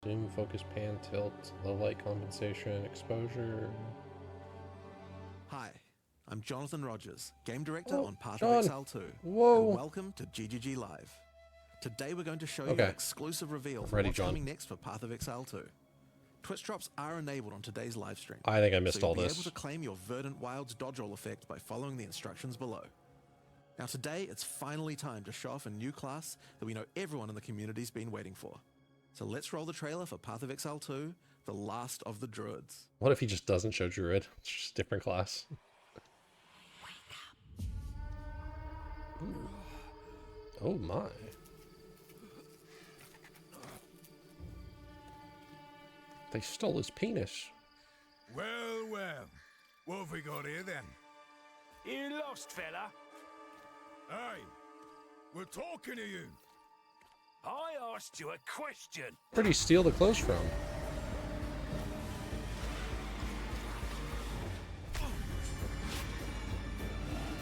Zoom, focus, pan, tilt, low light compensation, exposure. Hi, I'm Jonathan Rogers, Game Director Oh, on Path John. of Exile 2. Whoa. And welcome to GGG Live. Today we're going to show you Okay. an exclusive reveal I'm for ready, what's John. coming next for Path of Exile 2. Twitch drops are enabled on today's live stream. I think I missed so all you'll be this. able to claim your Verdant Wilds dodge roll effect by following the instructions below. Now today, it's finally time to show off a new class that we know everyone in the community's been waiting for. So let's roll the trailer for Path of Exile 2, The Last of the Druids. What if he just doesn't show Druid? It's just a different class. Ooh. Oh my. They stole his penis. Well, well. What have we got here then? You lost, fella? Hey, we're talking to you. I asked you a question. Where'd he steal the clothes from?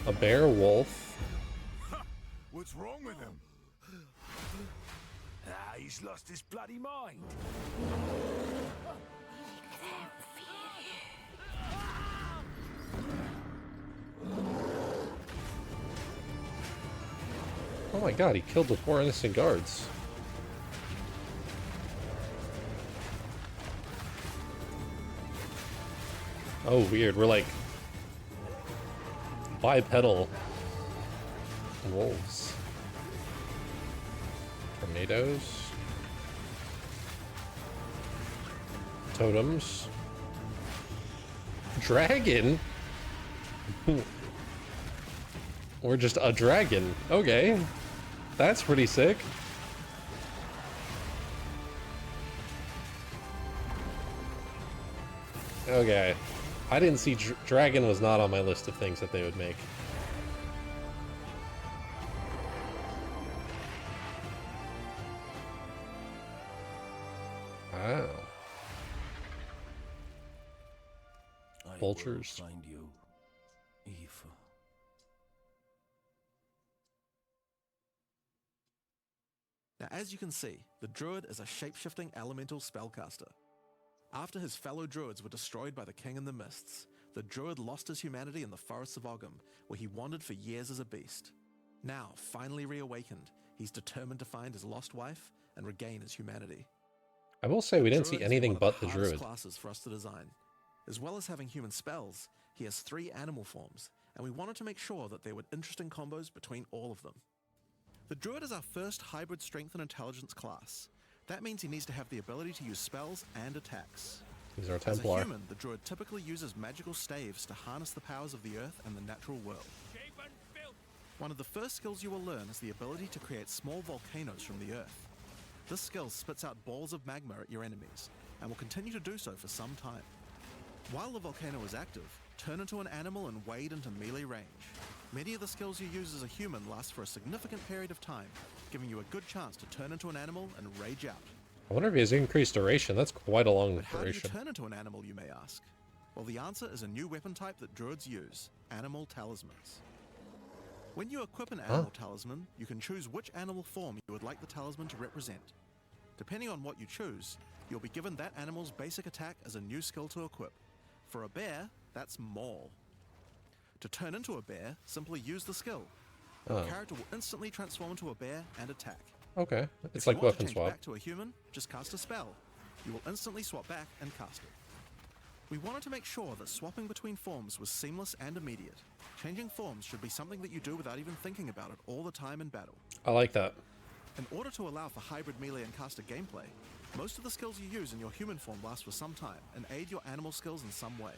A bear, wolf. What's wrong with him? Ah, he's lost his bloody mind. Oh my god, he killed the 4 innocent guards. Oh, weird. We're like bipedal wolves. Tornadoes. Totems. Dragon? Or just a dragon. Okay. That's pretty sick. Okay. I didn't see dragon was not on my list of things that they would make. Wow. Vultures. I will find you, Eve. Now, as you can see, the Druid is a shape-shifting elemental spellcaster. After his fellow Druids were destroyed by the King in the Mists, the Druid lost his humanity in the forests of Ogham, where he wandered for years as a beast. Now, finally reawakened, he's determined to find his lost wife and regain his humanity. I will say we didn't see Druid has been anything one of but the hardest druid. classes for us to design. As well as having human spells, he has 3 animal forms, and we wanted to make sure that there were interesting combos between all of them. The Druid is our first hybrid strength and intelligence class. That means he needs to have the ability to use spells and attacks. He's our As a Templar. human, the Druid typically uses magical staves to harness the powers of the earth and the natural world. One of the first skills you will learn is the ability to create small volcanoes from the earth. This skill spits out balls of magma at your enemies, and will continue to do so for some time. While the volcano is active, turn into an animal and wade into melee range. Many of the skills you use as a human last for a significant period of time, giving you a good chance to turn into an animal and rage out. I wonder if he has increased duration. That's quite a long But how do you duration. turn into an animal, you may ask? Well, the answer is a new weapon type that druids use, animal talismans. When you equip an animal talisman, you can choose which animal form you would like the talisman to represent. Depending on what you choose, you'll be given that animal's basic attack as a new skill to equip. For a bear, that's Maul. To turn into a bear, simply use the skill. Your character will instantly transform into a bear and attack. Okay. If It's you like want weapon to change swap. back to a human, just cast a spell. You will instantly swap back and cast it. We wanted to make sure that swapping between forms was seamless and immediate. Changing forms should be something that you do without even thinking about it all the time in battle. I like that. In order to allow for hybrid melee and caster gameplay, most of the skills you use in your human form last for some time and aid your animal skills in some way.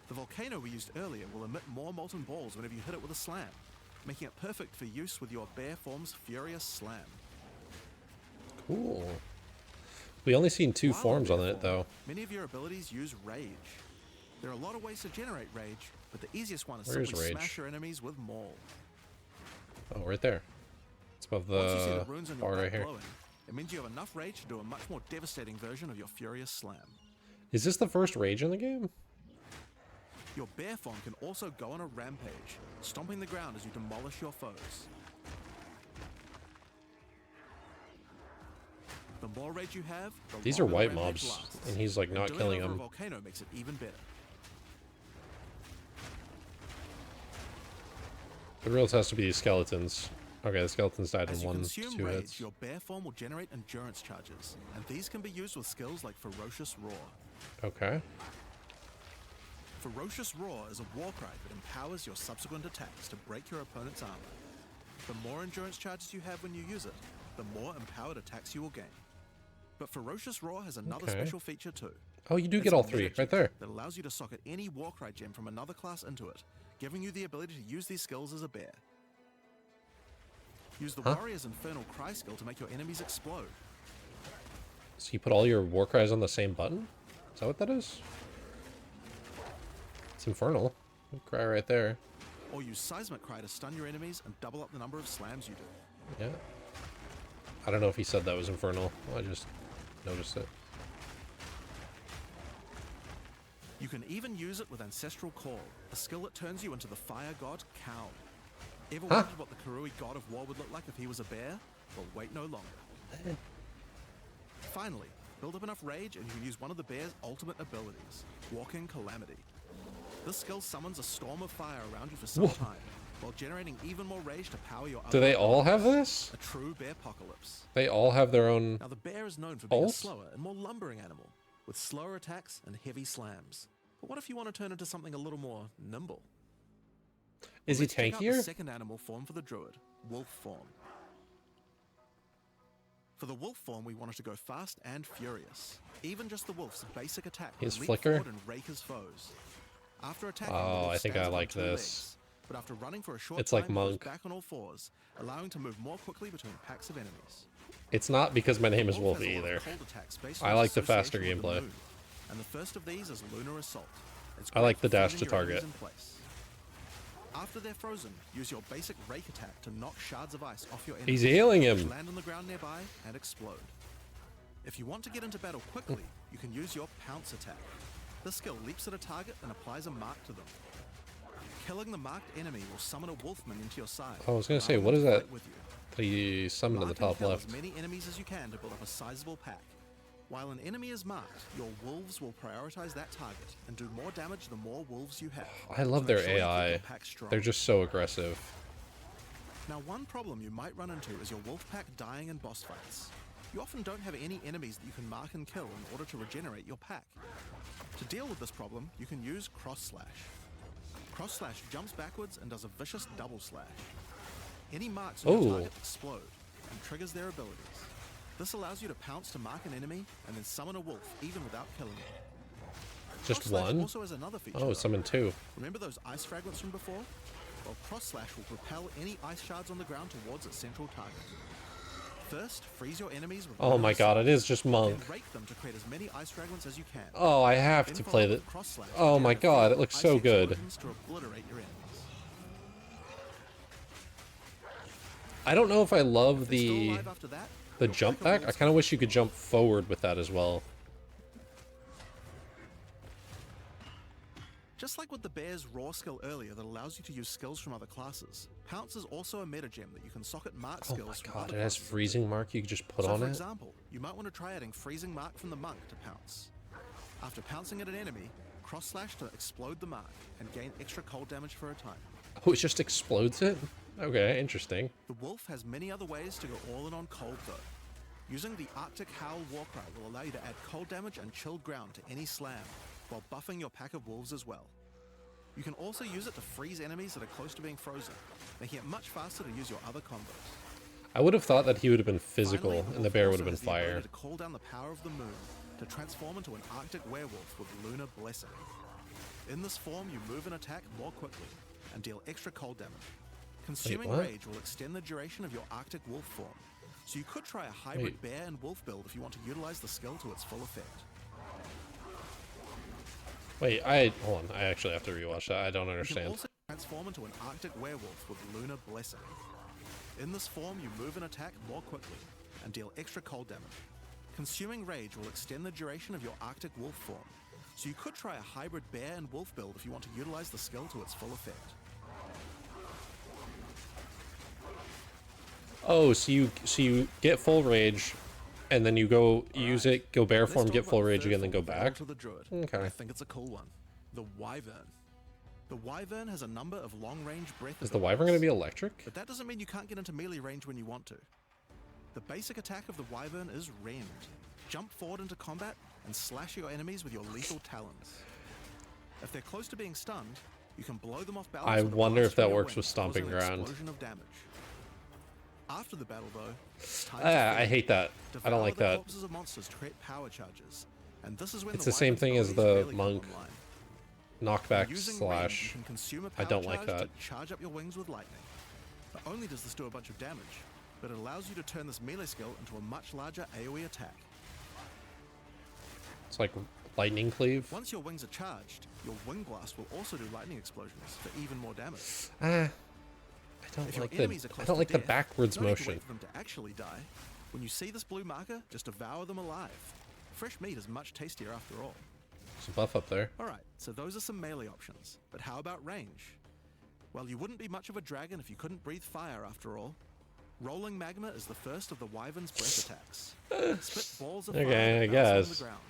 The volcano we used earlier will emit more molten balls whenever you hit it with a slam, making it perfect for use with your bear form's furious slam. Cool. We only seen 2 While forms bear on it, form, though. Many of your abilities use rage. There are a lot of ways to generate rage, but the easiest one is Where's simply rage? smash your enemies with Maul. Oh, right there. It's above Once you see the the runes on bar your right back here. glowing, it means you have enough rage to do a much more devastating version of your furious slam. Is this the first rage in the game? Your bear form can also go on a rampage, stomping the ground as you demolish your foes. The The more rage you have, the These are longer the white rampage mobs, lasts. and he's like not Doing killing it over them. a volcano makes it even better. The real test would be these skeletons. Okay, the skeletons died As in you one, consume 2 rage, hits. your bear form will generate endurance charges, and these can be used with skills like Ferocious Roar. Okay. Ferocious Roar is a war cry that empowers your subsequent attacks to break your opponent's armor. The more endurance charges you have when you use it, the more empowered attacks you will gain. But Ferocious Roar has another Okay. special feature too. Oh, you do It's get a all meta 3 gem right there. that allows you to socket any Warcry gem from another class into it, giving you the ability to use these skills as a bear. Use the Warrior's Infernal Cry skill to make your enemies explode. So you put all your war cries on the same button? Is that what that is? It's infernal. Cry right there. Or use Seismic Cry to stun your enemies and double up the number of slams you do. Yeah. I don't know if he said that was infernal. I just noticed it. You can even use it with Ancestral Call, a skill that turns you into the fire god Khal. Ever wondered what the Karui god of war would look like if he was a bear? Well, wait no longer. Finally, build up enough rage and you can use one of the bear's ultimate abilities, Walking Calamity. This skill summons a storm of fire around you for some time, while generating even more rage to power your Do other they all have abilities. this? A true bear apocalypse. They all have their own... Now the bear is known for being a Ult? slower and more lumbering animal, with slower attacks and heavy slams. But what if you want to turn into something a little more nimble? Is he Let's check out the tankier? second animal form for the druid, wolf form. For the wolf form, we wanted to go fast and furious. Even just the wolf's basic attack will His leap flicker? forward and rake his foes. After attacking, the Oh, wolf I think stands I up on like 2 this. legs, but after running for a short It's time, like it goes Monk. back on all 4s, allowing to move more quickly between packs of enemies. It's not because my name is Wolf has Wolfie a lot of either. cold attacks based I on like its the faster association with the gameplay. moon, and the first of these is Lunar Assault. It's I like great the for dash freezing to your enemies target. in place. After they're frozen, use your basic rake attack to knock shards of ice off your enemies. He's healing which him. land on the ground nearby and explode. If you want to get into battle quickly, you can use your pounce attack. This skill leaps at a target and applies a mark to them. Killing the marked enemy will summon a wolfman into your side. I was gonna say, allowing what them is to that? fight with you. That he summoned in the Mark and top kill left. as many enemies as you can to build up a sizable pack. While an enemy is marked, your wolves will prioritize that target and do more damage the more wolves you have. I love So their make sure you keep AI. your pack strong. They're just so aggressive. Now, one problem you might run into is your wolf pack dying in boss fights. You often don't have any enemies that you can mark and kill in order to regenerate your pack. To deal with this problem, you can use Cross Slash. Cross Slash jumps backwards and does a vicious double slash. Any marks on your target explode and triggers their abilities. This allows you to pounce to mark an enemy and then summon a wolf even without killing it. Just Cross Slash one? also has another feature. Oh, though. summon 2. Remember those ice fragments from before? Well, Cross Slash will propel any ice shards on the ground towards its central target. First, freeze your enemies with Oh my god, it is just then Monk. rake them to create as many ice fragments as you can. Oh, I have Then to follow play up that. with Cross Slash Oh to my generate god, it full looks ice so good. explosions to obliterate your enemies. I don't know if I love If they're still the alive after that, the your jump pack of back. I wolves kind of wish you could jump forward with that as well. Just like with the bear's raw skill earlier that allows you to use skills from other classes, Pounce is also a meta gem that you can socket mark Oh skills my from god, other it has classes. freezing mark you could just put So on for it. example, you might want to try adding freezing mark from the monk to Pounce. After pouncing at an enemy, cross slash to explode the mark and gain extra cold damage for a time. Oh, it just explodes it? Okay, interesting. The wolf has many other ways to go all in on cold though. Using the Arctic Howl Warcry will allow you to add cold damage and chilled ground to any slam, while buffing your pack of wolves as well. You can also use it to freeze enemies that are close to being frozen, making it much faster to use your other combos. I would have thought that he would have been physical Finally, and the wolf bear would also have been has the ability fire. to call down the power of the moon to transform into an Arctic werewolf with Lunar Blessing. In this form, you move and attack more quickly and deal extra cold damage. Consuming what? Rage will extend the duration of your Arctic wolf form, so you could try a hybrid Wait. bear and wolf build if you want to utilize the skill to its full effect. Wait, hold on. I actually have to rewatch that. I don't You can understand. also transform into an Arctic werewolf with Lunar Blessing. In this form, you move and attack more quickly and deal extra cold damage. Consuming Rage will extend the duration of your Arctic wolf form, so you could try a hybrid bear and wolf build if you want to utilize the skill to its full effect. Oh, so you get full rage, And then you go use Alright, it, go bear let's form, talk get about full the rage third again, then go form available back. to the druid. Okay. I think it's a cool one. The wyvern. The wyvern has a number of long-range breath Is the wyvern going to be abilities, electric? but that doesn't mean you can't get into melee range when you want to. The basic attack of the wyvern is rend. Jump forward into combat and slash your enemies with your lethal talons. If they're close to being stunned, you can blow them off balance. I with a wonder blast if that from your works with wings, stomping causing an ground. explosion of damage. After the battle, though, it's time to I feed. hate that. I don't Devour like the that. corpses of monsters to create power charges, and this is when It's the same wyvern's thing as abilities the really come monk online. knockback Using slash. rend, you can consume a I power don't like charge that. to charge up your wings with lightning. Not only does this do a bunch of damage, but it allows you to turn this melee skill into a much larger AoE attack. It's like lightning cleave. Once your wings are charged, your wing blast will also do lightning explosions for even more damage. I If don't your like enemies the are close I don't to like the death, backwards you don't need to motion. wait for them to actually die. When you see this blue marker, just devour them alive. Fresh meat is much tastier after all. There's a buff up there. Alright, so those are some melee options, but how about range? Well, you wouldn't be much of a dragon if you couldn't breathe fire after all. Rolling magma is the first of the wyvern's breath attacks. Spit balls of fire Okay, that I bounce along the guess. ground.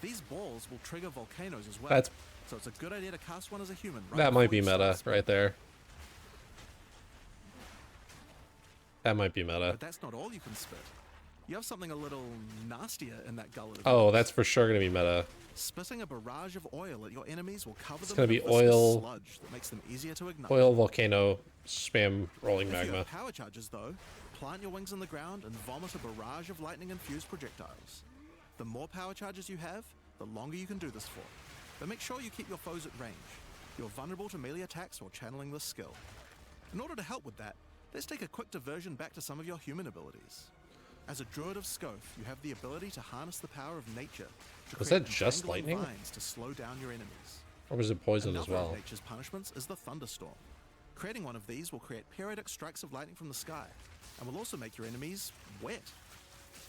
These balls will trigger volcanoes as well, That's so it's a good idea to cast one as a human. Right that might before be you meta start right there. That might be meta. But that's not all you can spit. You have something a little nastier in that gullet of Oh, yours. that's for sure gonna be meta. Spitting a barrage of oil at your enemies will cover them gonna in be a viscous oil- sludge that makes them easier to ignite. Oil volcano spam rolling If you magma. have power charges though, plant your wings in the ground and vomit a barrage of lightning-infused projectiles. The more power charges you have, the longer you can do this for. But make sure you keep your foes at range. You're vulnerable to melee attacks while channeling this skill. In order to help with that, let's take a quick diversion back to some of your human abilities. As a druid of Scoth, you have the ability to harness the power of nature to Was create that just entangling lightning? vines to slow down your enemies. Or was it poison as Another of well? nature's punishments is the thunderstorm. Creating one of these will create periodic strikes of lightning from the sky, and will also make your enemies wet.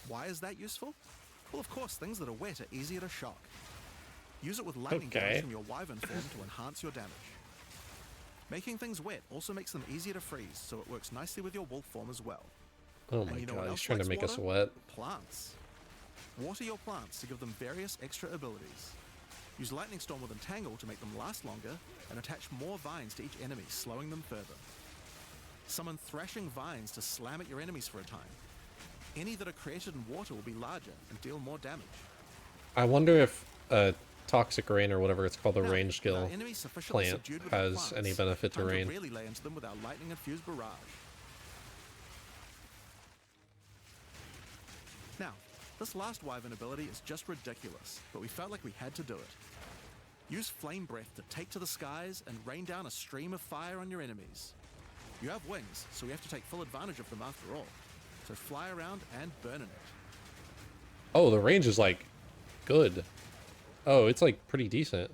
Why is that useful? Well, of course, things that are wet are easier to shock. Use it with lightning Okay. damage from your wyvern form to enhance your damage. Making things wet also makes them easier to freeze, so it works nicely with your wolf form as well. Oh And my you know god, what he's else trying to likes make us water? wet. Plants. Water your plants to give them various extra abilities. Use Lightning Storm with Entangle to make them last longer, and attach more vines to each enemy, slowing them further. Summon Thrashing Vines to slam at your enemies for a time. Any that are created in water will be larger and deal more damage. I wonder if toxic rain or whatever it's called, the Now, range with skill our enemies sufficiently plant subdued with their has plants, any benefit to time rain. really lay into them with our lightning-infused barrage. Now, this last wyvern ability is just ridiculous, but we felt like we had to do it. Use Flame Breath to take to the skies and rain down a stream of fire on your enemies. You have wings, so we have to take full advantage of them after all. So fly around and burn in it. Oh, the range is like good. Oh, it's like pretty decent.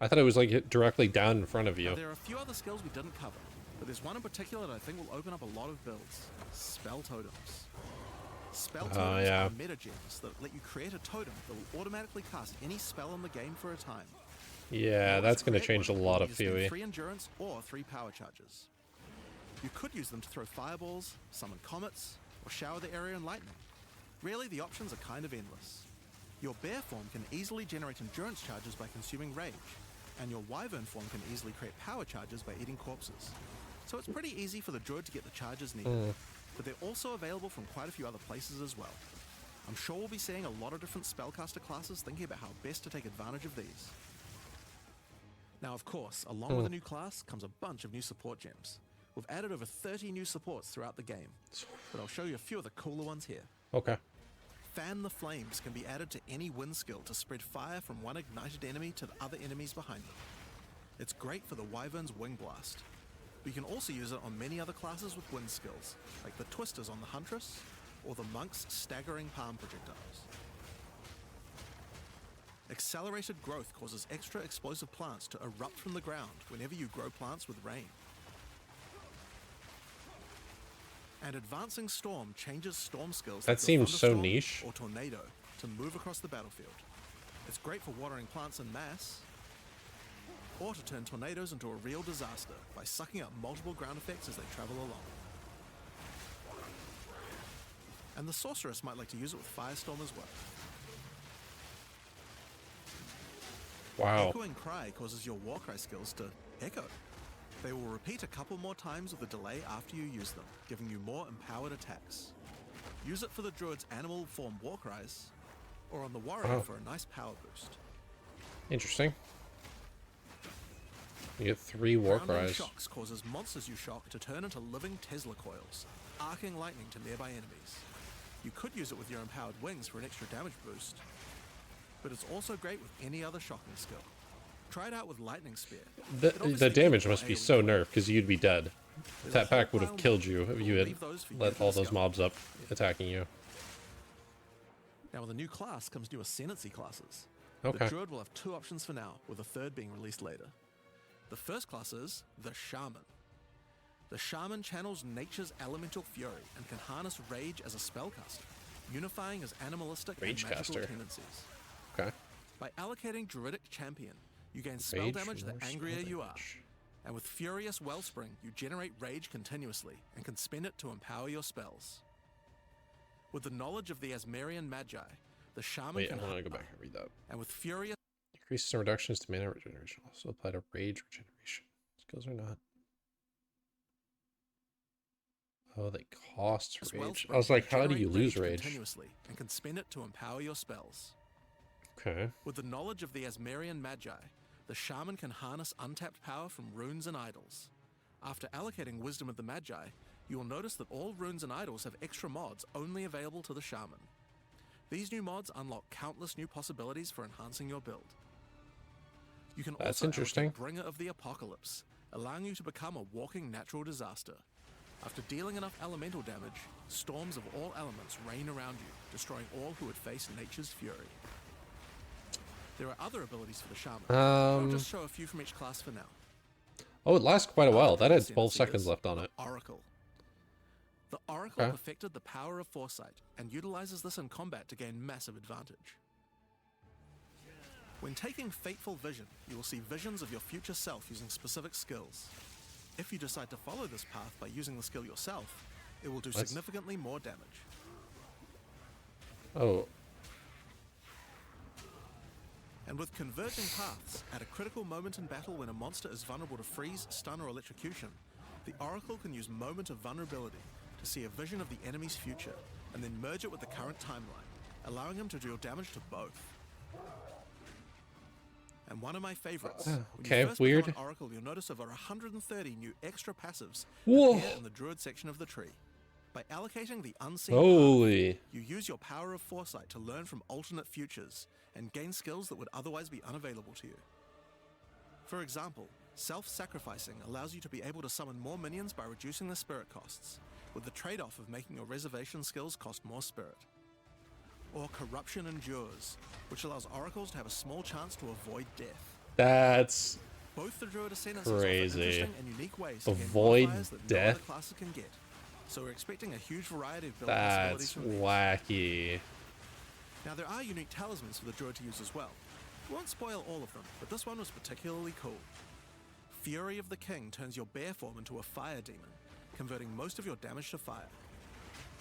I thought it was like directly down in front of Now, you. there are a few other skills we didn't cover, but there's one in particular that I think will open up a lot of builds. Spell Totems. Spell Totems yeah. are meta gems that let you create a totem that will automatically cast any spell in the game for a time. Yeah, In order that's to going to create change a one, lot you of need to spend PoE. 3 endurance or 3 power charges. You could use them to throw fireballs, summon comets, or shower the area in lightning. Really, the options are kind of endless. Your bear form can easily generate endurance charges by consuming rage, and your wyvern form can easily create power charges by eating corpses. So it's pretty easy for the druid to get the charges needed, but they're also available from quite a few other places as well. I'm sure we'll be seeing a lot of different spellcaster classes thinking about how best to take advantage of these. Now, of course, along with a new class comes a bunch of new support gems. We've added over 30 new supports throughout the game, but I'll show you a few of the cooler ones here. Okay. Fan the Flames can be added to any wind skill to spread fire from one ignited enemy to the other enemies behind them. It's great for the wyvern's Wing Blast. But you can also use it on many other classes with wind skills, like the Twisters on the Huntress, or the Monk's Staggering Palm Projectiles. Accelerated Growth causes extra explosive plants to erupt from the ground whenever you grow plants with rain. And Advancing Storm changes storm skills That like the seems so Thunderstorm niche. or Tornado to move across the battlefield. It's great for watering plants en masse, or to turn tornadoes into a real disaster by sucking up multiple ground effects as they travel along. And the sorceress might like to use it with Firestorm as well. Wow. Echoing Cry causes your Warcry skills to echo. They will repeat a couple more times with a delay after you use them, giving you more empowered attacks. Use it for the druid's animal form Warcries, or on the warrior for a nice power boost. Interesting. You get 3 war Grounding cries. shocks causes monsters you shock to turn into living Tesla coils, arcing lightning to nearby enemies. You could use it with your empowered wings for an extra damage boost, but it's also great with any other shocking skill. Try it out with Lightning Spear. The damage must be so nerfed because you'd be dead. That pack would have killed you if you had let all those mobs up attacking you. Now with a new class comes new Ascendancy classes. Okay. The Druid will have 2 options for now, with a third being released later. The first class is the Shaman. The Shaman channels nature's elemental fury and can harness rage as a spellcaster, unifying his animalistic and magical Ragecaster. tendencies. Okay. By allocating Druidic Champion, you gain spell Rage damage the more angrier spell you are. damage. And with Furious Wellspring, you generate rage continuously and can spend it to empower your spells. With the knowledge of the Asmerian Magi, the Shaman Wait, I can want to go back and read that. and with Furious Increases and reductions to mana regeneration. Also apply to rage regeneration. Skills or not. Oh, they cost rage. Wellspring, I was like, how do generate you lose rage? continuously and can spend it to empower your spells. Okay. With the knowledge of the Asmerian Magi, the Shaman can harness untapped power from runes and idols. After allocating Wisdom of the Magi, you will notice that all runes and idols have extra mods only available to the Shaman. These new mods unlock countless new possibilities for enhancing your build. You can That's also interesting. allocate Bringer of the Apocalypse, allowing you to become a walking natural disaster. After dealing enough elemental damage, storms of all elements rain around you, destroying all who would face nature's fury. There are other abilities for the Shaman. I'll just show a few from each class for now. Oh, it lasts quite a while. That had 12 Ascendancy seconds is left on the it. Oracle. The Oracle Okay. perfected the power of foresight and utilizes this in combat to gain massive advantage. When taking Fateful Vision, you will see visions of your future self using specific skills. If you decide to follow this path by using the skill yourself, it will do Let's- significantly more damage. Oh, And with Converging Paths, at a critical moment in battle when a monster is vulnerable to freeze, stun, or electrocution, the Oracle can use Moment of Vulnerability to see a vision of the enemy's future, and then merge it with the current timeline, allowing him to deal damage to both. And one of my favorites. when you okay, first weird. become an Oracle, you'll notice over 130 new extra passives Whoa. appear in the Druid section of the tree. By allocating the Unseen holy. Path, you use your power of foresight to learn from alternate futures and gain skills that would otherwise be unavailable to you. For example, self-sacrificing allows you to be able to summon more minions by reducing the spirit costs, with the trade-off of making your reservation skills cost more spirit. Or Corruption Endures, which allows oracles to have a small chance to avoid death. That's Both the Druid Ascendancies offer crazy. interesting and unique ways to gain Avoid modifiers that no death? other classes can get. So we're expecting a huge variety of build that's possibilities from these. wacky. Now there are unique talismans for the Druid to use as well. We won't spoil all of them, but this one was particularly cool. Fury of the King turns your bear form into a fire demon, converting most of your damage to fire.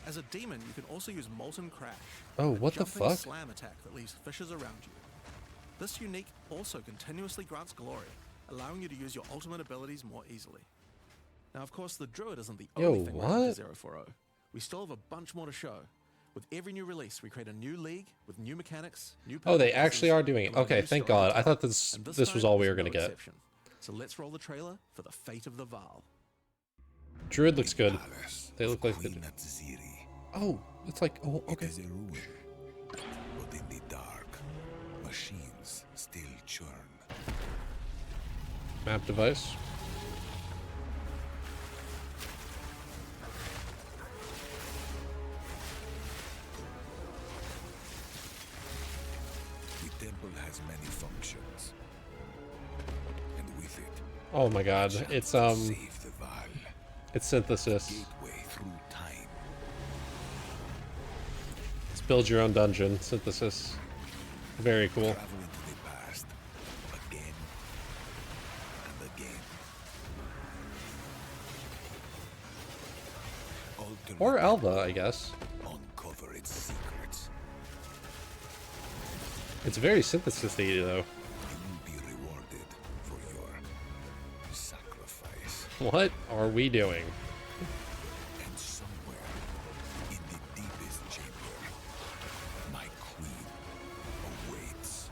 As a demon, you can also use Molten Crash. Oh, a what the jumping fuck? slam attack that leaves fissures around you. This unique also continuously grants glory, allowing you to use your ultimate abilities more easily. Now, of course, the Druid isn't the Yo, only thing we're up to what? 040. We still have a bunch more to show. With every new release, we create a new league with new mechanics, new Oh, they power actually classes, are doing it. and a Okay, new thank story to God. I tell. thought this And was time all we is were gonna no get. exception. So let's roll the trailer for the fate of the Vaal. Druid looks good. Palace They look of like Queen good. Natsiri. Oh, it's like, oh, It okay. is a ruin, but in the dark, machines still churn. Map device. The temple has many functions, and with it, Oh my God. chance It's to save the Vaal, it's synthesis. gateway through time. It's build your own dungeon. Synthesis. Very cool. Travel into the past again and again. Alternate Or Alva, I guess. uncover secrets. It's very synthesis-y, though. You will be rewarded for your sacrifice. What are we doing? And somewhere in the deepest chamber, my queen awaits.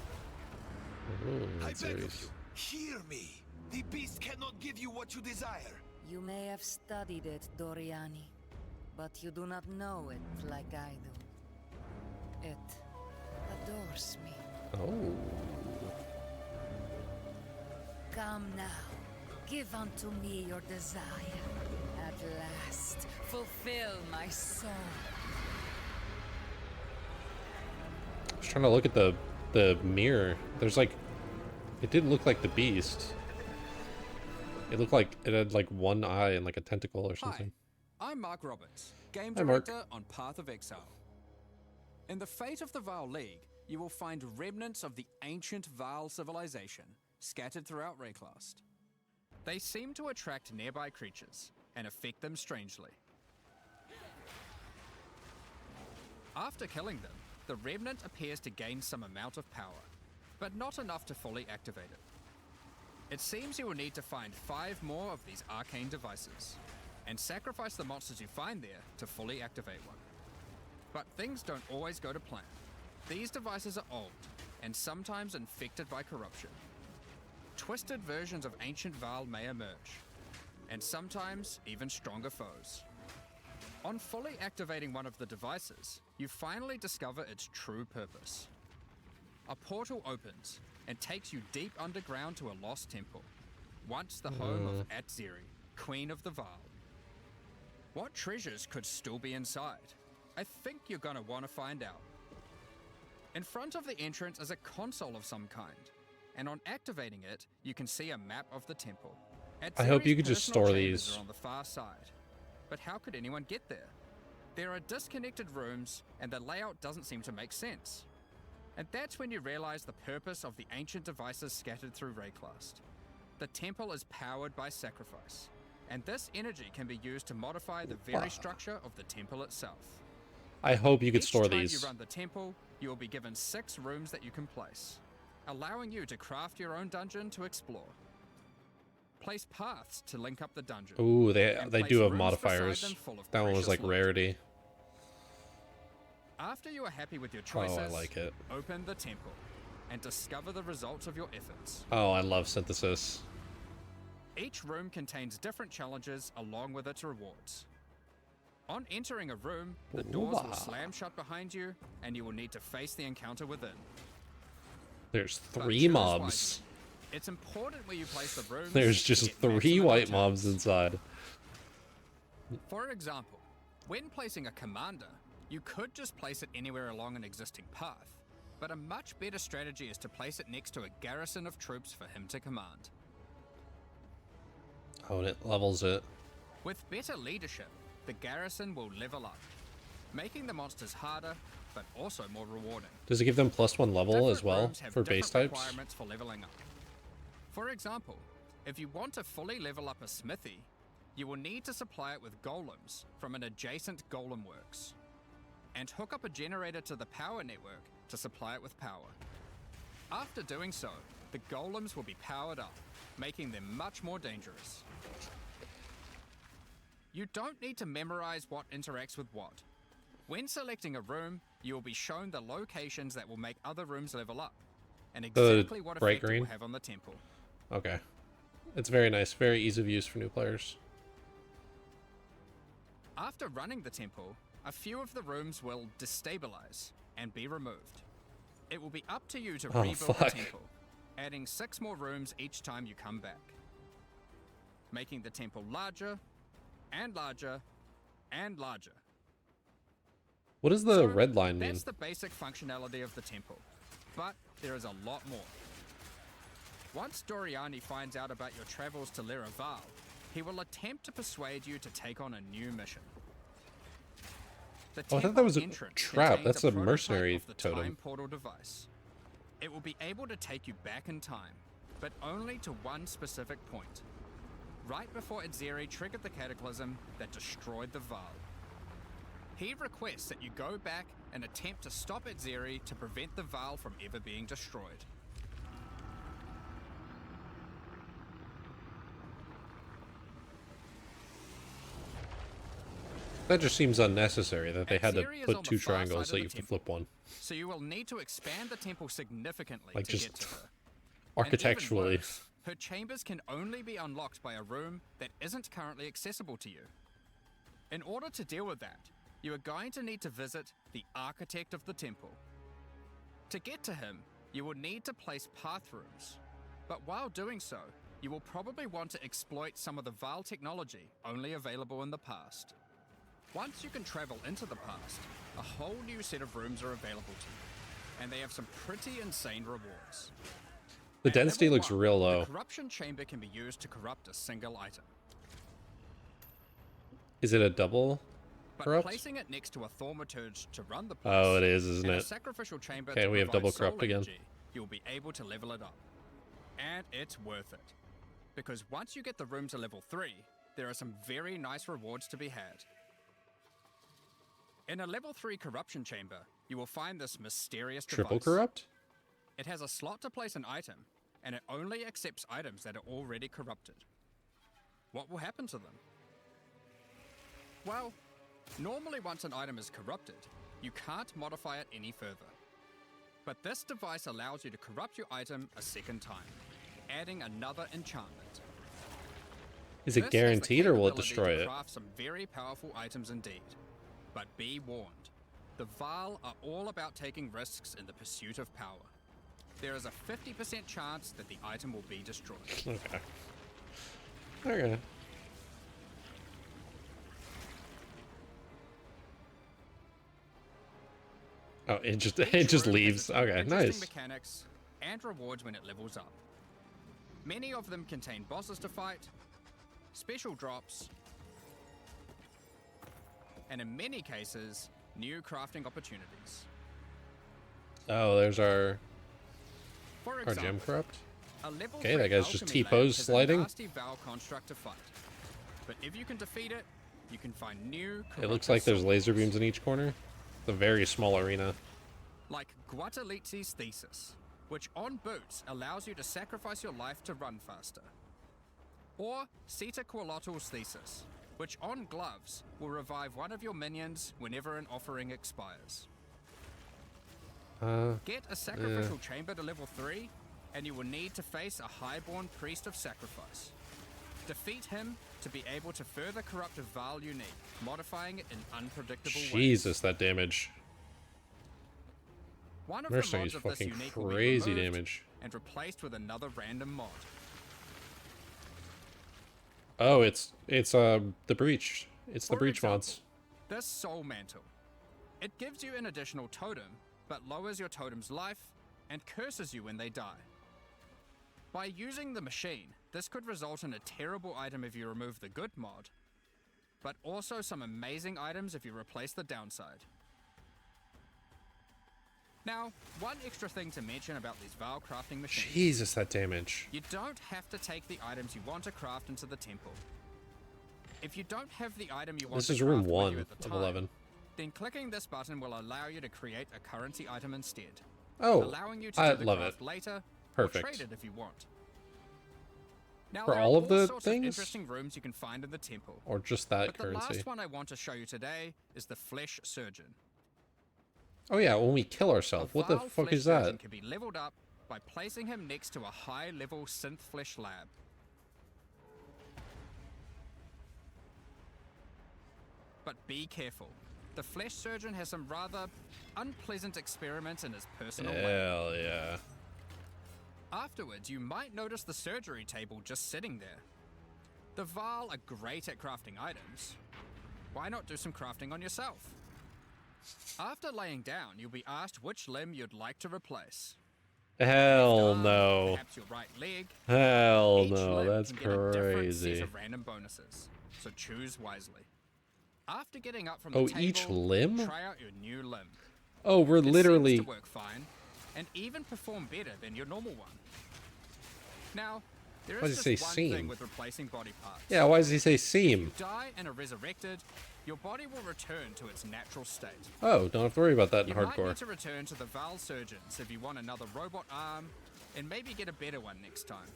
Ooh, I that's beg of serious. you, hear me. The beast cannot give you what you desire. You may have studied it, Doriani, but you do not know it like I do. It adores me. Oh. Come now, give unto me your desire. At last, fulfill my soul. I was trying to look at the mirror. There's like, it didn't look like the beast. It looked like it had like one eye and like a tentacle or something. Hi, I'm Mark Roberts, Game Hi, Mark. Director on Path of Exile. In the Fate of the Vaal League, you will find remnants of the ancient Vaal civilization scattered throughout Rayclast. They seem to attract nearby creatures and affect them strangely. After killing them, the remnant appears to gain some amount of power, but not enough to fully activate it. It seems you will need to find 5 more of these arcane devices, and sacrifice the monsters you find there to fully activate one. But things don't always go to plan. These devices are old, and sometimes infected by corruption. Twisted versions of ancient Vaal may emerge, and sometimes even stronger foes. On fully activating one of the devices, you finally discover its true purpose. A portal opens and takes you deep underground to a lost temple, once the home of Atziri, Queen of the Vaal. What treasures could still be inside? I think you're gonna want to find out. In front of the entrance is a console of some kind, and on activating it, you can see a map of the temple. I hope you Atziri's could just personal store chambers these. are on the far side, but how could anyone get there? There are disconnected rooms, and the layout doesn't seem to make sense. And that's when you realize the purpose of the ancient devices scattered through Rayclast. The temple is powered by sacrifice, and this energy can be used to modify the very structure of the temple itself. I hope you could Each store time these. you run the temple, you will be given 6 rooms that you can place, allowing you to craft your own dungeon to explore. Place paths to link up the dungeon. Ooh, and they place do have rooms beside modifiers. them full of That one was precious like loot. rarity. After you are happy with your choices, Oh, I like it. open the temple and discover the results of your efforts. Oh, I love synthesis. Each room contains different challenges along with its rewards. On entering a room, the doors will Ooh-ah. slam shut behind you, and you will need to face the encounter within. There's But 3 choose mobs. wisely. It's important where you place the rooms. There's to just get 3 maximum white returns. mobs inside. For example, when placing a commander, you could just place it anywhere along an existing path, but a much better strategy is to place it next to a garrison of troops for him to command. Oh, and it levels it. With better leadership, the garrison will level up, making the monsters harder, but also more rewarding. Does it give them +1 level Different as well rooms have for base different types? requirements for leveling up. For example, if you want to fully level up a smithy, you will need to supply it with golems from an adjacent golem works, and hook up a generator to the power network to supply it with power. After doing so, the golems will be powered up, making them much more dangerous. You don't need to memorize what interacts with what. When selecting a room, you will be shown the locations that will make other rooms level up, and exactly what bright effect it green? will have on the temple. Okay. It's very nice. Very easy of use for new players. After running the temple, a few of the rooms will destabilize and be removed. It will be up to you to Oh, rebuild the fuck. temple, adding 6 more rooms each time you come back, making the temple larger and larger and larger. What does the So, red line mean? That's the basic functionality of the temple, but there is a lot more. Once Doriani finds out about your travels to Leraval, he will attempt to persuade you to take on a new mission. The Oh, I thought that temple was a entrance trap. contains That's a prototype mercenary of the totem. Time portal device. It will be able to take you back in time, but only to one specific point. Right before Atziri triggered the cataclysm that destroyed the Vaal. He requests that you go back and attempt to stop Itzeri to prevent the Val from ever being destroyed. That just seems unnecessary that they had to Itzeri is put on the two far triangles side so of you the can temple, flip one. so you will need to expand the temple significantly Like, to just get to her. architecturally. And even worse, her chambers can only be unlocked by a room that isn't currently accessible to you. In order to deal with that, you are going to need to visit the architect of the temple. To get to him, you will need to place path rooms. But while doing so, you will probably want to exploit some of the Val technology only available in the past. Once you can travel into the past, a whole new set of rooms are available to you, and they have some pretty insane rewards. The At density level looks 1, real low. The corruption chamber can be used to corrupt a single item. Is it a double But corrupt? placing it next to a thaumaturge to run the place, Oh, it is, isn't and it? a sacrificial chamber Okay, to we have provide double soul corrupt again. energy, you'll be able to level it up. And it's worth it. Because once you get the room to level 3, there are some very nice rewards to be had. In a level 3 corruption chamber, you will find this mysterious Triple device. corrupt? It has a slot to place an item, and it only accepts items that are already corrupted. What will happen to them? Well, normally once an item is corrupted, you can't modify it any further. But this device allows you to corrupt your item a second time, adding another enchantment. Is it This has the guaranteed or will it capability destroy to it? craft some very powerful items indeed. But be warned, the Val are all about taking risks in the pursuit of power. There is a 50% chance that the item will be destroyed. Okay. Okay. Oh, it just Each room leaves. has its own Okay, interesting nice. mechanics and rewards when it levels up. Many of them contain bosses to fight, special drops, and in many cases, new crafting opportunities. Oh, there's our For gem example, corrupt. a level Okay, 3 that guy's just alchemy lab T-pose has sliding. A nasty Val construct to fight. But if you can defeat it, you can find new It looks corrupted like there's soul laser cores. beams in each corner. It's a very small arena. Like Guatalitzi's thesis, which on boots allows you to sacrifice your life to run faster. Or Sita Qualotl's thesis, which on gloves will revive one of your minions whenever an offering expires. Get a sacrificial chamber to level 3, and you will need to face a highborn priest of sacrifice. Defeat him to be able to further corrupt a Val you need, modifying it in unpredictable ways. Jesus, that damage. One of Mercenary the is mods of this fucking unique will be crazy removed damage. and replaced with another random mod. Oh, it's the breach. It's the For breach example, mods. This soul mantle. It gives you an additional totem, but lowers your totem's life and curses you when they die. By using the machine, this could result in a terrible item if you remove the good mod, but also some amazing items if you replace the downside. Now, one extra thing to mention about these Val crafting machines. Jesus, that damage. You don't have to take the items you want to craft into the temple. If you don't have the item you want This to is craft room with 1 you at the of time, 11. then clicking this button will allow you to create a currency item instead, Oh, allowing you to I do the love craft it. later Perfect. or trade it if you want. Now, For there all are of the sorts things? of interesting rooms you can find in the temple. Or just that But the currency. last one I want to show you today is the Flesh Surgeon. Oh yeah, when we kill ourselves. A What the Val fuck Flesh is Surgeon that? can be leveled up by placing him next to a high-level synth flesh lab. But be careful. The Flesh Surgeon has some rather unpleasant experiments in his personal lab. Hell yeah. Afterwards, you might notice the surgery table just sitting there. The Val are great at crafting items. Why not do some crafting on yourself? After laying down, you'll be asked which limb you'd like to replace. Hell Arm, no. Perhaps your right leg. Hell Each no, limb that's can get a different crazy. set of random bonuses, so choose wisely. After getting up from Oh, the table, each limb? try out your new limb. Oh, we're It seems literally... to work fine, and even perform better than your normal one. Now, There Why is does it just say one seam? thing with replacing body parts. Yeah, why does he say seam? If you die and are resurrected, your body will return to its natural state. Oh, don't have to worry about that in You might hardcore. need to return to the Val Surgeons if you want another robot arm, and maybe get a better one next time.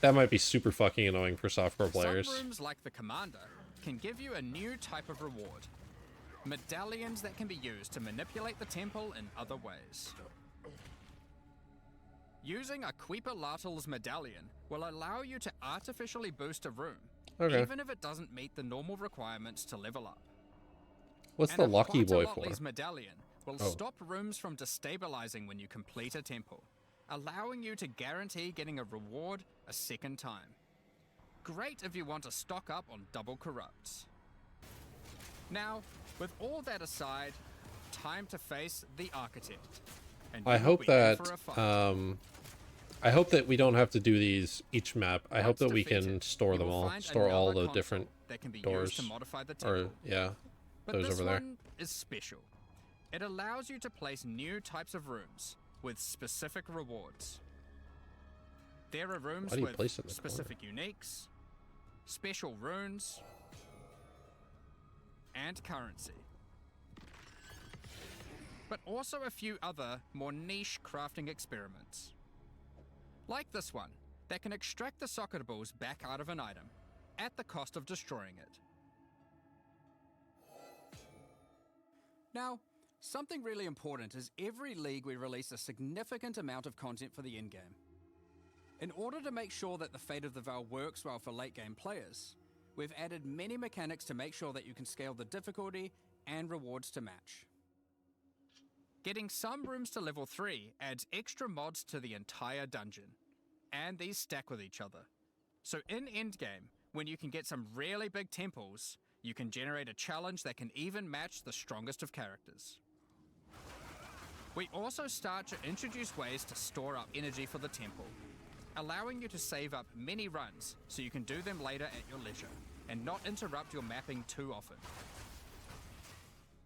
That might be super fucking annoying for softcore players. Some rooms, like the Commander, can give you a new type of reward. Medallions that can be used to manipulate the temple in other ways. Using a Queeper-Lartal's medallion will allow you to artificially boost a room, Okay. even if it doesn't meet the normal requirements to level up. What's And the a Lucky Boy for? Queeper-Lartal's medallion will Oh. stop rooms from destabilizing when you complete a temple, allowing you to guarantee getting a reward a second time. Great if you want to stock up on double corrupts. Now, with all that aside, time to face the Architect. And I you will hope be in that for a fight. I hope that we don't have to do these each map. I hope Once that we defeated, can store you them will all. find Store all another the console different that can be doors. used to modify the Or temple. yeah, But those this over there. one is special. It allows you to place new types of rooms with specific rewards. There are rooms Why do you with place it in the specific uniques, special runes, and currency. But also a few other, more niche crafting experiments. Like this one, that can extract the socket balls back out of an item, at the cost of destroying it. Now, something really important is every league we release a significant amount of content for the in-game. In order to make sure that the Fate of the Veil works well for late-game players, we've added many mechanics to make sure that you can scale the difficulty and rewards to match. Getting some rooms to level 3 adds extra mods to the entire dungeon, and these stack with each other. So in endgame, when you can get some really big temples, you can generate a challenge that can even match the strongest of characters. We also start to introduce ways to store up energy for the temple, allowing you to save up many runs so you can do them later at your leisure, and not interrupt your mapping too often.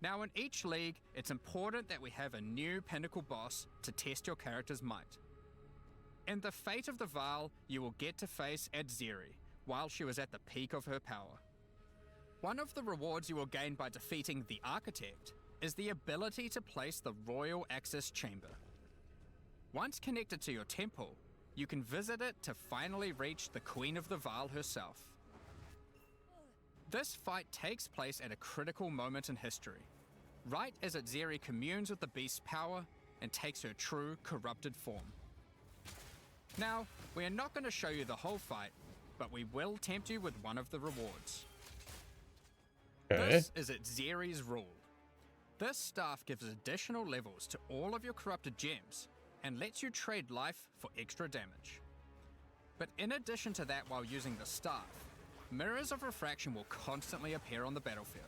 Now in each league, it's important that we have a new pinnacle boss to test your character's might. In the Fate of the Veil, you will get to face Adzeri while she was at the peak of her power. One of the rewards you will gain by defeating the Architect is the ability to place the Royal Access Chamber. Once connected to your temple, you can visit it to finally reach the Queen of the Veil herself. This fight takes place at a critical moment in history, right as Adzeri communes with the beast's power and takes her true corrupted form. Now, we are not going to show you the whole fight, but we will tempt you with one of the rewards. Okay. This is Adzeri's rule. This staff gives additional levels to all of your corrupted gems and lets you trade life for extra damage. But in addition to that, while using the staff, mirrors of refraction will constantly appear on the battlefield.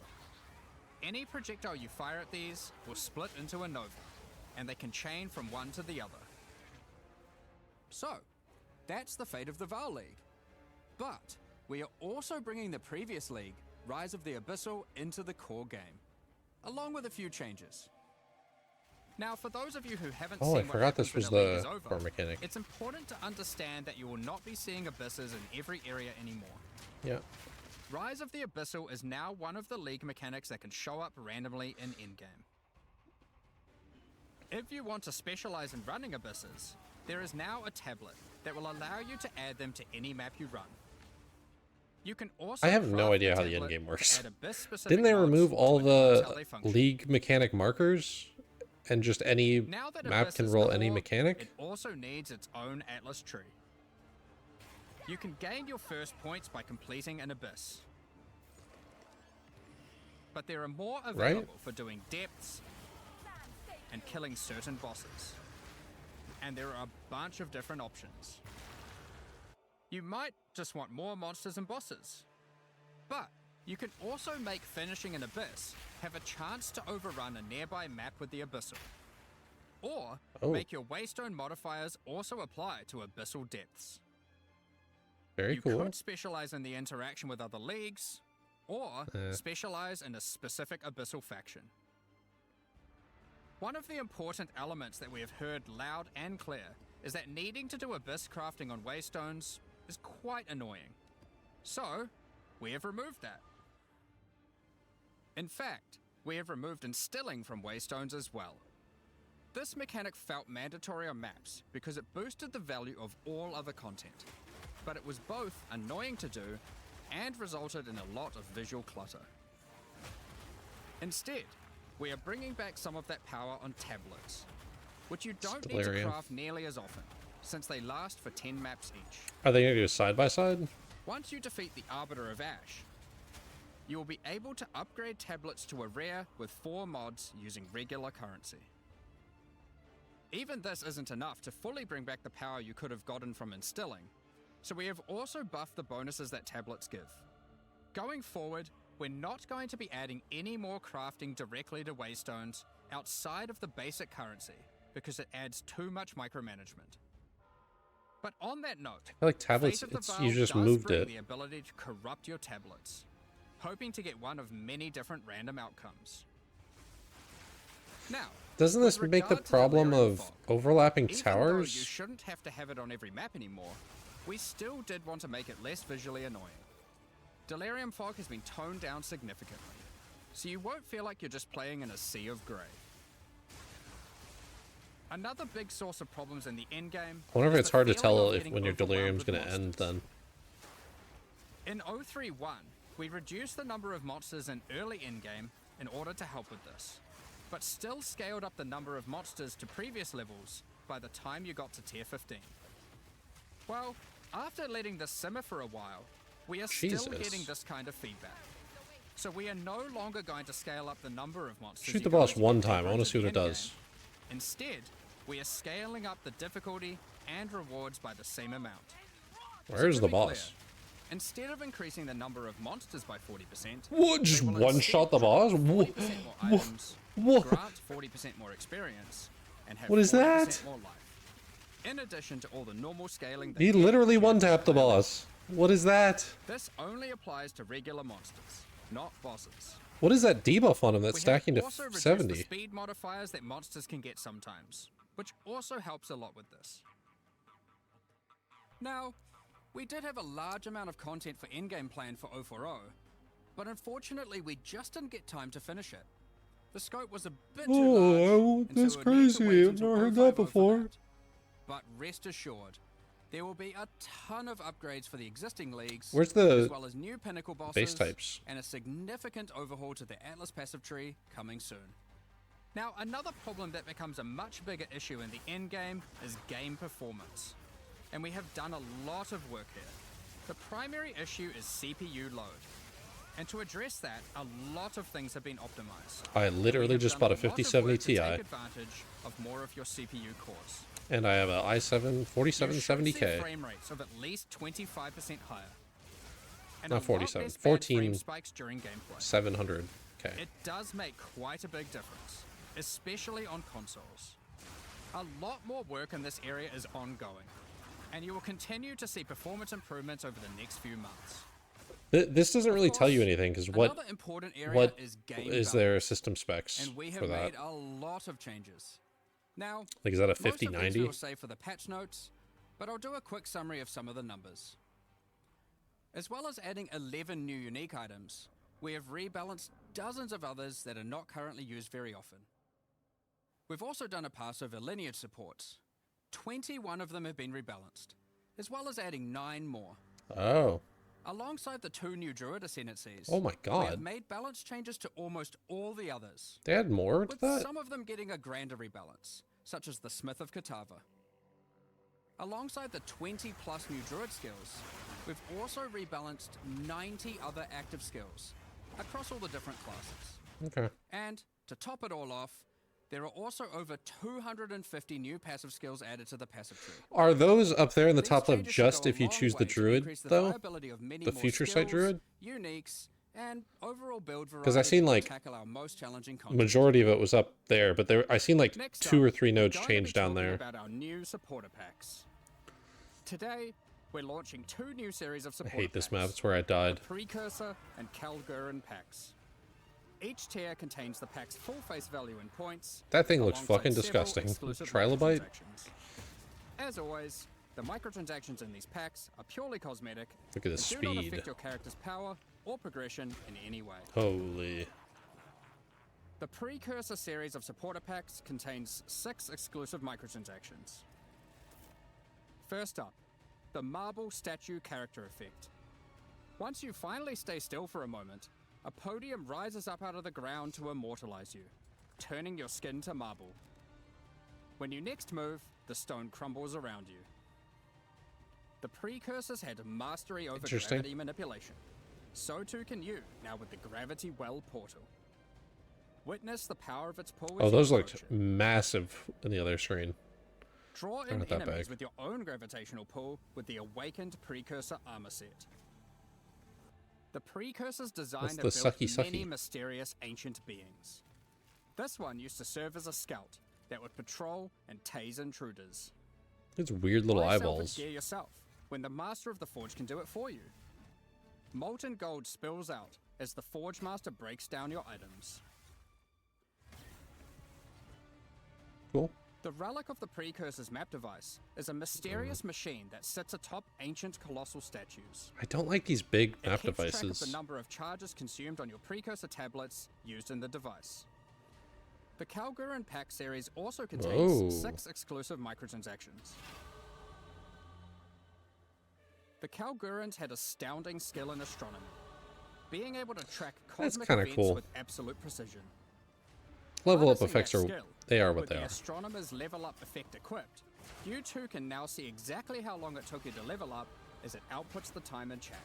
Any projectile you fire at these will split into a nova, and they can chain from one to the other. So, that's the Fate of the Veil League. But we are also bringing the previous league, Rise of the Abyssal, into the core game, along with a few changes. Now, for those of you who haven't Oh, seen I what forgot happens this was when a league the is over, core mechanic. it's important to understand that you will not be seeing abysses in every area anymore. Yeah. Rise of the Abyssal is now one of the league mechanics that can show up randomly in endgame. If you want to specialize in running abysses, there is now a tablet that will allow you to add them to any map you run. You can also I have no craft idea how the tablet endgame to works. add abyss-specific Didn't they mods remove to all enhance how they the function. league mechanic markers? And just any Now that map Abyss can is roll any core, mechanic? It also needs its own Atlas tree. You can gain your first points by completing an Abyss. But there are more available for doing depths and killing certain bosses. And there are a bunch of different options. You might just want more monsters and bosses. But you can also make finishing an Abyss have a chance to overrun a nearby map with the Abyssal. Or make your Waystone modifiers also apply to Abyssal depths. Very You cool. could specialize in the interaction with other leagues, or specialize in a specific Abyssal faction. One of the important elements that we have heard loud and clear is that needing to do Abyss crafting on Waystones is quite annoying. So, we have removed that. In fact, we have removed instilling from waystones as well. This mechanic felt mandatory on maps because it boosted the value of all other content, but it was both annoying to do and resulted in a lot of visual clutter. Instead, we are bringing back some of that power on tablets, which you don't need to craft nearly as often, since they last for 10 maps each. Are they going to do side by side? Once you defeat the Arbiter of Ash, you will be able to upgrade tablets to a rare with 4 mods using regular currency. Even this isn't enough to fully bring back the power you could have gotten from instilling, so we have also buffed the bonuses that tablets give. Going forward, we're not going to be adding any more crafting directly to waystones outside of the basic currency, because it adds too much micromanagement. But on that note, I feel like tablets, Fate of the you Veil just does moved bring it. the ability to corrupt your tablets, hoping to get one of many different random outcomes. Now, Doesn't this with make the regard to problem Delirium of Fog, overlapping even though you towers? shouldn't have to have it on every map anymore, we still did want to make it less visually annoying. Delirium Fog has been toned down significantly, so you won't feel like you're just playing in a sea of grey. Another big source of problems in the endgame. I wonder if is it's the hard to feeling tell of if getting when your overwhelmed delirium's with going to end monsters. then. In 031, we reduced the number of monsters in early endgame in order to help with this, but still scaled up the number of monsters to previous levels by the time you got to tier 15. Well, after letting this simmer for a while, we are still getting this kind of feedback. So we are no longer going to scale up the number of monsters. Shoot you the go boss to one get time. I deeper want to see into what it the does. endgame. Instead, we are scaling up the difficulty and rewards by the same amount. Where's So the to be clear, boss? instead of increasing the number of monsters by 40%, What? Just they will one instead shot the drop boss? 40% more Wha- items, wha- grant 40% more experience, and have What is 40% that? more life. In addition to all the normal scaling that He get literally you one-tapped the to play. boss. What is that? This only applies to regular monsters, not bosses. What is that debuff on him that's We stacking have to also reduced 70? the speed modifiers that monsters can get sometimes, which also helps a lot with this. Now, we did have a large amount of content for endgame planned for 040, but unfortunately we just didn't get time to finish it. The scope was a bit too large, and that's so we would need to crazy. wait I've until never heard 050 that for before. that. But rest assured, there will be a ton of upgrades for the existing leagues, Where's the as well as new pinnacle bosses, base types? and a significant overhaul to the Atlas passive tree coming soon. Now, another problem that becomes a much bigger issue in the endgame is game performance. And we have done a lot of work here. The primary issue is CPU load. And to address that, a lot of things have been optimized. I literally just bought a 5070 Ti. Ti. Take advantage of more of your CPU cores. And I have an i7 You should 4770K. see frame rates of at least 25% higher. And Not a lot 47, less bad frame 14 spikes during gameplay. 700K. It does make quite a big difference, especially on consoles. A lot more work in this area is ongoing, and you will continue to see performance improvements over the next few months. This doesn't really tell you course, anything, because Another important area what is game is balance, their system specs and we for have that? made a lot of changes. Now, Like, is that a most of these 5090? we will save for the patch notes, but I'll do a quick summary of some of the numbers. As well as adding 11 new unique items, we have rebalanced dozens of others that are not currently used very often. We've also done a pass over lineage supports. 21 of them have been rebalanced, as well as adding 9 more. Oh. Alongside the 2 new druid ascendancies, Oh my we god. have made balance changes to almost all the others, They add more to with that? some of them getting a grander rebalance, such as the Smith of Katava. Alongside the 20 plus new druid skills, we've also rebalanced 90 other active skills across all the different classes. Okay. And to top it all off, there are also over 250 new passive skills added to the passive tree. Are those up there in the These top left changes should just go a if you long choose the way to druid, increase the though? viability of many The more future sight skills, druid? uniques, and overall build variety 'Cause I seen, to like, tackle our most challenging content. Majority of it was up there, but I seen like Next 2 up, or 3 we're nodes going to be change down talking there. about our new supporter packs. Today, we're launching 2 new series of I supporter hate this packs. map, it's where I died. The Precursor and Kalgurin packs. Each tier contains the pack's full face value in points. That thing looks alongside fucking several disgusting. exclusive Trilobite? microtransactions. As always, the the microtransactions in these packs are purely cosmetic Look at the and do not speed. affect your character's power or progression in any way. Holy. The Precursor series of supporter packs contains 6 exclusive microtransactions. First up, the Marble Statue Character Effect. Once you finally stay still for a moment, a podium rises up out of the ground to immortalize you, turning your skin to marble. When you next move, the stone crumbles around you. The Precursors had mastery over gravity manipulation. So too can you, now with the Gravity Well portal. Witness the power of its pull. Oh, those looked massive in the other screen. Draw in enemies with your own gravitational pull with the Awakened Precursor armor set. The Precursors designed and built many mysterious ancient beings. This one used to serve as a scout that would patrol and tase intruders. It's weird little eyeballs. Gear yourself when the Master of the Forge can do it for you. Molten gold spills out as the Forge Master breaks down your items. Cool. The Relic of the Precursors map device is a mysterious machine that sits atop ancient colossal statues. I don't like these big map It keeps track devices. of the number of charges consumed on your Precursor tablets used in the device. The Kalguran pack series also contains 6 exclusive microtransactions. The Kalgurans had astounding skill in astronomy, being able to track cosmic events with absolute precision. Level up Harnessing effects that are, skill, they are what with they the are. Astronomer's level up effect equipped, you too can now see exactly how long it took you to level up as it outputs the time in chat.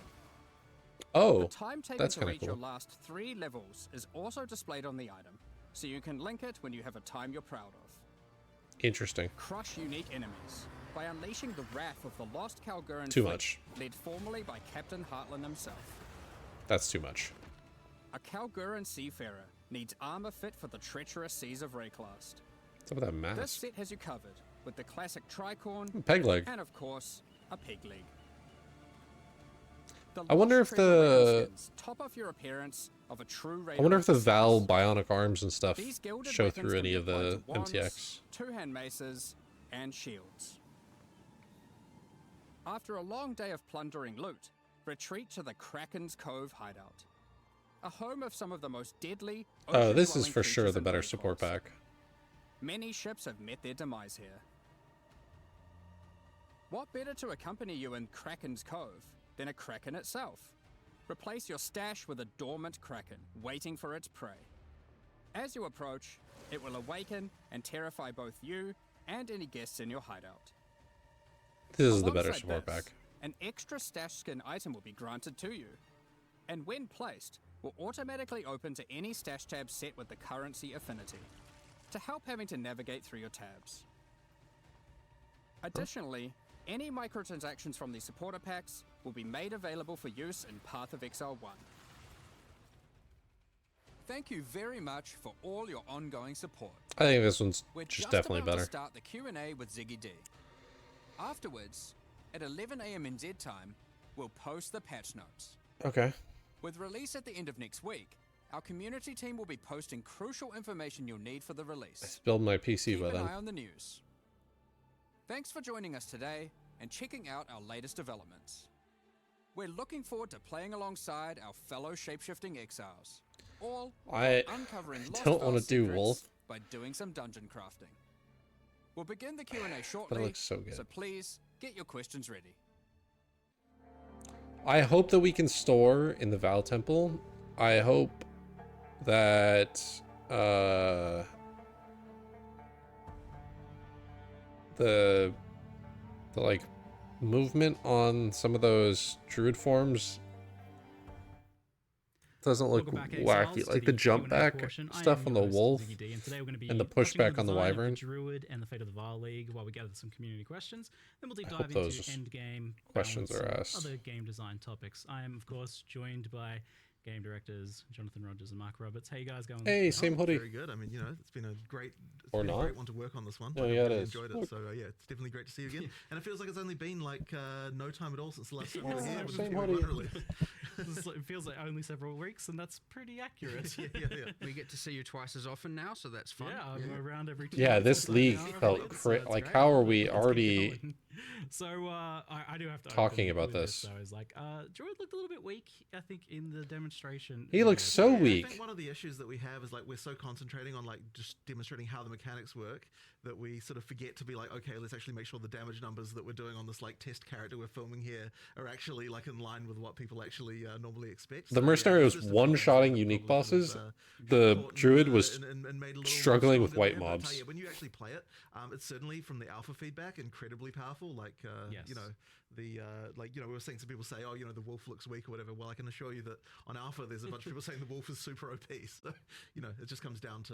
Oh, The time taken that's to kind of reach your cool. last 3 levels is also displayed on the item, so you can link it when you have a time you're proud of. Interesting. Crush unique enemies by unleashing the wrath of the lost Kalguran Too fleet, much. led formerly by Captain Heartland himself. That's too much. A Kalguran seafarer needs armor fit for the treacherous seas of Rayclast. What's up with that This mask? set has you covered with the classic tricorn, Peg leg. and of course, a pig leg. The I wonder lost if treasure rail the skins top off your appearance of a true I wonder if the Rayclast Val series. bionic arms and stuff These gilded show weapons through can any be of the applied to wands, MTX. two-hand maces, and shields. After a long day of plundering loot, retreat to the Kraken's Cove hideout. A home of some of the most deadly Oh, this is ocean-dwelling for sure creatures the in better Rayclast. support pack. Many ships have met their demise here. What better to accompany you in Kraken's Cove than a Kraken itself? Replace your stash with a dormant Kraken, waiting for its prey. As you approach, it will awaken and terrify both you and any guests in your hideout. This is the better Alongside support this, pack. An extra stash skin item will be granted to you, and when placed, will automatically open to any stash tab set with the currency affinity, to help having to navigate through your tabs. Additionally, any microtransactions from the supporter packs will be made available for use in Path of Exile 1. Thank you very much for all your ongoing support. I think this one's We're just definitely about better. to start the Q&A with Ziggy D. Afterwards, at 11 AM NZ time, we'll post the patch notes. Okay. With release at the end of next week, our community team will be posting crucial information you'll need for the release. Build my PC Keep by an then. eye on the news. Thanks for joining us today and checking out our latest developments. We're looking forward to playing alongside our fellow shapeshifting exiles, all I while uncovering lost don't want file to do secrets Wolf. by doing some dungeon crafting. We'll begin the Q&A But shortly, it looks so good. so please get your questions ready. I hope that we can store in the Val Temple. I hope that the like movement on some of those druid forms doesn't look Welcome back, wacky. Exiles, Like to the the jump Q&A back portion. I stuff am on your the host, wolf Ziggy D, and today we're going to be and the touching on pushback on the design of wyvern. Druid and the fate of the Var League while we gather some community questions. Then we'll deep I dive hope into those end game questions balance, are and asked. other game design topics. I am, of course, joined by game directors Jonathan Rogers and Mark Roberts. How you guys going? Hey, same hoodie. Very good. I mean, you know, it's been a great, Or been a not. great one to work on this one. No, I yeah, it really is. enjoyed it. So yeah, it's definitely great to see you again. And it feels like it's only been like no time at all since the last time we were here. with the same Fury hoodie. One release. It feels like only several weeks, and that's pretty accurate. yeah. We get to see you twice as often now, so that's fun. Yeah, I'm around every 2 Yeah, months this or so league now, felt so it's like great. how are we Let's keep already going. So I do have to Talking open about with this. So I was like, Druid looked a little bit weak, I think, in the demonstration. He looks so I weak. think one of the issues that we have is like we're so concentrating on like just demonstrating how the mechanics work that we sort of forget to be like, okay, let's actually make sure the damage numbers that we're doing on this like test character we're filming here are actually like in line with what people actually normally expect. The So, mercenary yeah, was it's just one-shotting a unique problem that bosses. was, The caught druid in, was and made a little struggling with stronger white there, but I tell mobs. you, when you actually play it, it's certainly from the alpha feedback incredibly powerful. Like, Yes. you know, the like, you know, we were seeing some people say, oh, you know, the wolf looks weak or whatever. Well, I can assure you that on alpha, there's a bunch of people saying the wolf is super OP. So, you know, it just comes down to